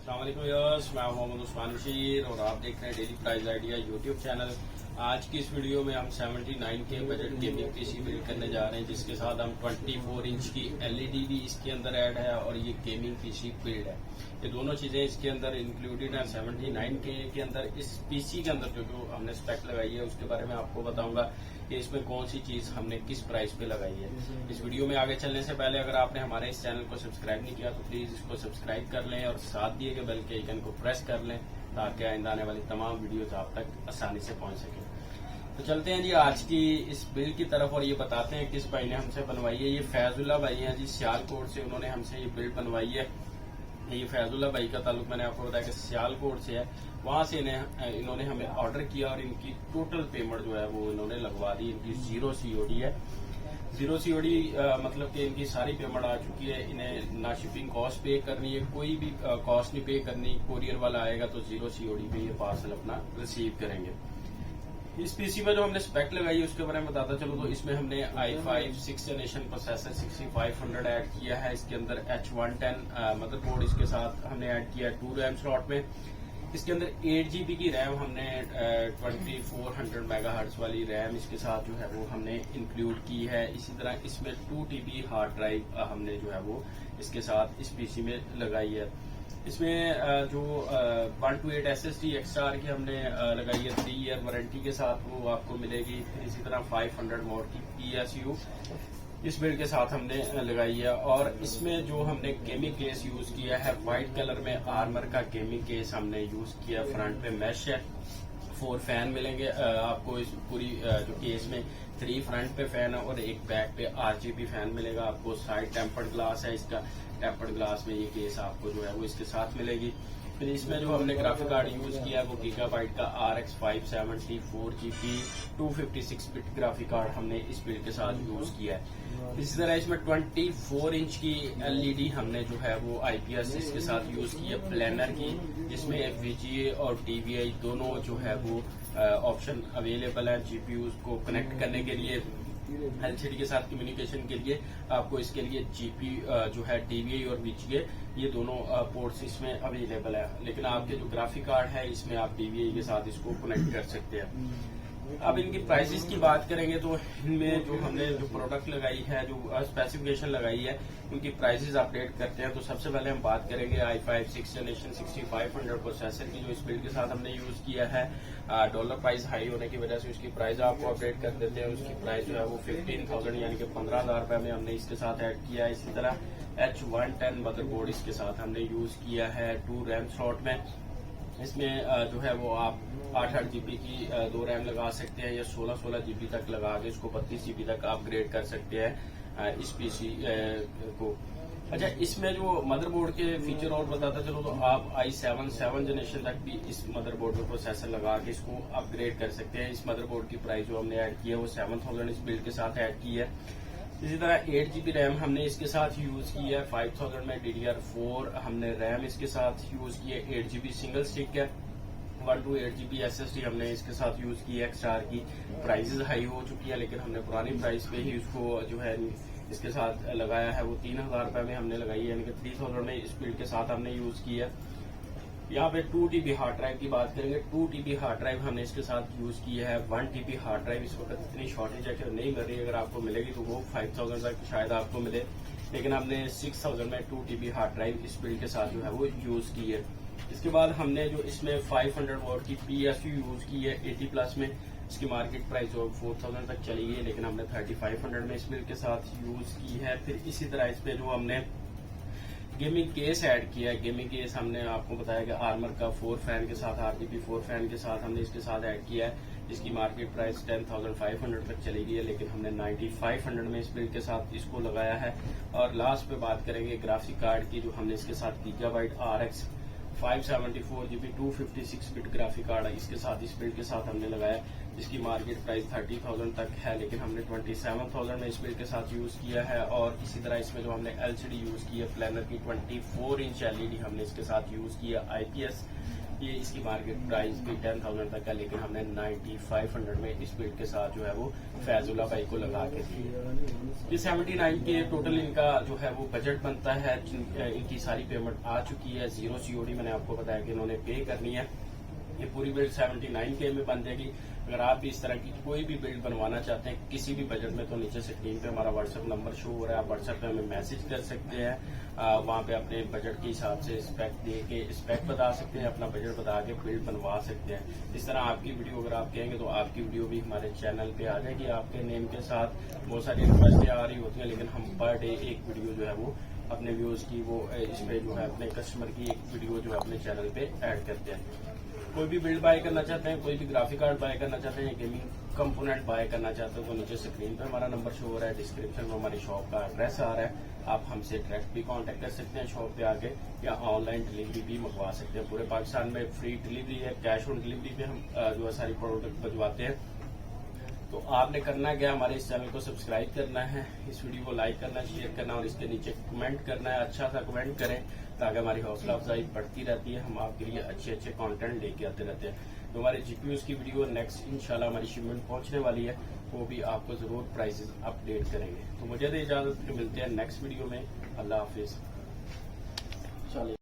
अस्सलाम वालेकुम यस, मैं मोहम्मद उस्मान बशीर और आप देख रहे हैं daily price idea YouTube channel. आज की इस वीडियो में हम 79 के बजट गेमिंग पीसी बिल्ड करने जा रहे हैं, जिसके साथ हम 24 इंच की एलईडी भी इसके अंदर ऐड है और ये गेमिंग पीसी बिल्ड है। ये दोनों चीजें इसके अंदर इंक्लूडेड है 79 के अंदर। इस पीसी के अंदर जो हमने स्पेक लगाई है उसके बारे में आपको बताऊंगा कि इसमें कौन सी चीज हमने किस प्राइस पे लगाई है। इस वीडियो में आगे चलने से पहले अगर आपने हमारे इस चैनल को सब्सक्राइब नहीं किया तो प्लीज इसको सब्सक्राइब कर लें और साथ दिए गए बेल के आइकन को प्रेस कर लें ताकि आइंदा आने वाली तमाम वीडियोस आप तक आसानी से पहुंच सके। तो चलते हैं जी आज की इस बिल्ड की तरफ और ये बताते हैं किस भाई ने हमसे बनवाई है। ये फैजुल्ला भाई हैं जी, सियालकोट से उन्होंने हमसे ये बिल्ड बनवाई है। ये फैजुल्ला भाई का ताल्लुक मैंने आपको बताया कि सियालकोट से है, वहां से इन्होंने हमें ऑर्डर किया और इनकी टोटल पेमेंट जो है वो इन्होंने लगवा दी। इनकी 0 COD है। 0 COD मतलब कि इनकी सारी पेमेंट आ चुकी है। इन्हें ना शिपिंग कॉस्ट पे करनी है, कोई भी कॉस्ट नहीं पे करनी। कोरियर वाला आएगा तो 0 COD पे ये पार्सल अपना रिसीव करेंगे। इस पीसी में जो हमने स्पेक लगाई है उसके बारे में बताता चलो तो इसमें हमने i5 6th generation processor 6500 add किया है। इसके अंदर H110 मदरबोर्ड इसके साथ हमने ऐड किया है 2 रैम स्लॉट में। इसके अंदर 8GB की रैम हमने 2400 मेगाहर्ट्ज वाली रैम इसके साथ जो है वो हमने इंक्लूड की है। इसी तरह इसमें 2TB हार्ड ड्राइव हमने जो है वो इसके साथ इस पीसी में लगाई है। इसमें जो 128 SSD XR की हमने लगाई है 3 ईयर वारंटी के साथ, वो आपको मिलेगी। इसी तरह 500 वॉट की PSU इस बिल्ड के साथ हमने लगाई है। और इसमें जो हमने गेमिंग केस यूज किया है व्हाइट कलर में आर्मर का गेमिंग केस हमने यूज किया। फ्रंट पे मैश है, 4 फैन मिलेंगे आपको इस पूरी जो केस में। 3 फ्रंट पे फैन है और एक बैक पे RGB फैन मिलेगा आपको। साइड टेम्पर्ड ग्लास है इसका, टेम्पर्ड ग्लास में ये केस आपको जो है वो इसके साथ मिलेगी। फिर इसमें जो हमने ग्राफिक कार्ड यूज किया है वो गीगाबाइट का RX 570 4GB 256 bit graphic card हमने इस बिल्ड के साथ यूज किया है। इसी तरह इसमें 24 इंच की LED हमने जो है वो IPS इसके साथ यूज की है प्लानर की, जिसमें VGA और DVI दोनों जो है वो ऑप्शन अवेलेबल है। GPU को कनेक्ट करने के लिए LCD के साथ कम्युनिकेशन के लिए आपको इसके लिए GPU जो है DVI और VGA ये दोनों पोर्ट्स इसमें अवेलेबल है। लेकिन आपके जो ग्राफिक कार्ड है इसमें आप DVI के साथ इसको कनेक्ट कर सकते हैं। अब इनकी प्राइसेस की बात करेंगे तो इनमें जो हमने जो प्रोडक्ट लगाई है, जो स्पेसिफिकेशन लगाई है, उनकी प्राइसेस अपडेट करते हैं। तो सबसे पहले हम बात करेंगे i5 6th जनरेशन 6500 प्रोसेसर की, जो इस बिल्ड के साथ हमने यूज किया है। डॉलर प्राइस हाई होने की वजह से उसकी प्राइस आपको अपडेट कर देते हैं। उसकी प्राइस जो है वो 15,000 यानी कि 15,000 रुपए में हमने इसके साथ ऐड किया है। इसी तरह H110 मदरबोर्ड इसके साथ हमने यूज किया है 2 रैम स्लॉट में। इसमें जो है वो आप 8 GB की 2 रैम लगा सकते हैं या 16 GB तक लगा के इसको 32 GB तक अपग्रेड कर सकते हैं इस पीसी को। अच्छा, इसमें जो मदरबोर्ड के फीचर और बताता चलो तो आप i7 7 जनरेशन तक भी इस मदरबोर्ड में प्रोसेसर लगा के इसको अपग्रेड कर सकते हैं। इस मदरबोर्ड की प्राइस जो हमने ऐड की है वो 7000 इस बिल्ड के साथ ऐड की है। इसी तरह 8GB रैम हमने इसके साथ यूज की है। 5000 में DDR4 हमने रैम इसके साथ यूज की है। 8GB सिंगल स्टिक है। 128GB SSD हमने इसके साथ यूज की है। XR की प्राइसेस हाई हो चुकी है लेकिन हमने पुरानी प्राइस पे ही उसको जो है इसके साथ लगाया है। वो 3000 रुपए में हमने लगाई है, यानी कि 3000 में इस बिल्ड के साथ हमने यूज की है। यहाँ पे 2TB हार्ड ड्राइव की बात करेंगे। 2TB हार्ड ड्राइव हमने इसके साथ यूज की है। 1TB हार्ड ड्राइव इस वक्त इतनी शॉर्टेज है कि नहीं मिल रही। अगर आपको मिलेगी तो वो 5000 तक शायद आपको मिले, लेकिन हमने 6000 में 2TB हार्ड ड्राइव इस बिल्ड के साथ जो है वो यूज की है। इसके बाद हमने जो इसमें 500 वॉट की PSU यूज की है 80+ में। इसकी मार्केट प्राइस जो 4000 तक चली गई है लेकिन हमने 3500 में इस बिल्ड के साथ यूज की है। फिर इसी तरह इस पे जो हमने गेमिंग केस ऐड किया है, गेमिंग केस हमने आपको बताया कि आर्मर का 4 फैन के साथ RGB 4 फैन के साथ हमने इसके साथ ऐड किया है। इसकी मार्केट प्राइस 10,500 तक चली गई है लेकिन हमने 9500 में इस बिल्ड के साथ इसको लगाया है। और लास्ट पे बात करेंगे ग्राफिक कार्ड की, जो हमने इसके साथ gigabyte RX 574GB 256 bit graphic card है इसके साथ इस बिल्ड के साथ हमने लगाया, जिसकी मार्केट प्राइस 30,000 तक है लेकिन हमने 27,000 में इस बिल्ड के साथ यूज किया है। और इसी तरह इसमें जो हमने LCD यूज की है प्लानर की 24 इंच LED हमने इसके साथ यूज किया। IPS ये इसकी मार्केट प्राइस भी 10,000 तक है, लेकिन हमने 9,500 में इस बिल्ड के साथ जो है वो फैजुल्ला भाई को लगा के दी। ये 79 के टोटल इनका जो है वो बजट बनता है। इनकी सारी पेमेंट आ चुकी है, 0 COD मैंने आपको बताया कि इन्होंने पे करनी है। ये पूरी बिल्ड 79K में बन जाएगी। अगर आप भी इस तरह की कोई भी बिल्ड बनवाना चाहते हैं किसी भी बजट में, तो नीचे स्क्रीन पे हमारा व्हाट्सएप नंबर शो हो रहा है, आप व्हाट्सएप पे हमें मैसेज कर सकते हैं। वहाँ पे अपने बजट के हिसाब से स्पेक दे के स्पेक बता सकते हैं, अपना बजट बता के बिल्ड बनवा सकते हैं। इस तरह आपकी वीडियो अगर आप कहेंगे तो आपकी वीडियो भी हमारे चैनल पे आ जाएगी आपके नेम के साथ। बहुत सारी रिक्वेस्टें आ रही होती हैं, लेकिन हम पर डे एक वीडियो जो है वो अपने व्यूज की वो इस पे जो है अपने कस्टमर की एक वीडियो जो है अपने चैनल पे ऐड करते हैं। कोई भी बिल्ड बाय करना चाहते हैं, कोई भी ग्राफिक कार्ड बाय करना चाहते हैं, गेमिंग कंपोनेंट बाय करना चाहते हो, तो नीचे स्क्रीन पे हमारा नंबर शो हो रहा है, डिस्क्रिप्शन में हमारी शॉप का एड्रेस आ रहा है। आप हमसे डायरेक्ट भी कांटेक्ट कर सकते हैं शॉप पे आके, या ऑनलाइन डिलीवरी भी मंगवा सकते हैं। पूरे पाकिस्तान में फ्री डिलीवरी है, कैश ऑन डिलीवरी पे हम जो है सारी प्रोडक्ट भिजवाते हैं। तो आपने करना क्या, हमारे इस चैनल को सब्सक्राइब करना है, इस वीडियो को लाइक करना, शेयर करना और इसके नीचे कमेंट करना है। अच्छा सा कमेंट करें ताकि हमारी हौसला अफजाई बढ़ती रहती है, हम आपके लिए अच्छे अच्छे कंटेंट लेके आते रहते हैं। तो हमारे GPUs की वीडियो नेक्स्ट इंशाल्लाह हमारी शिपमेंट पहुंचने वाली है, वो भी आपको जरूर प्राइसेस अपडेट करेंगे। तो मुझे तो इजाजत, मिलते हैं नेक्स्ट वीडियो में। अल्लाह हाफिज। चलिए।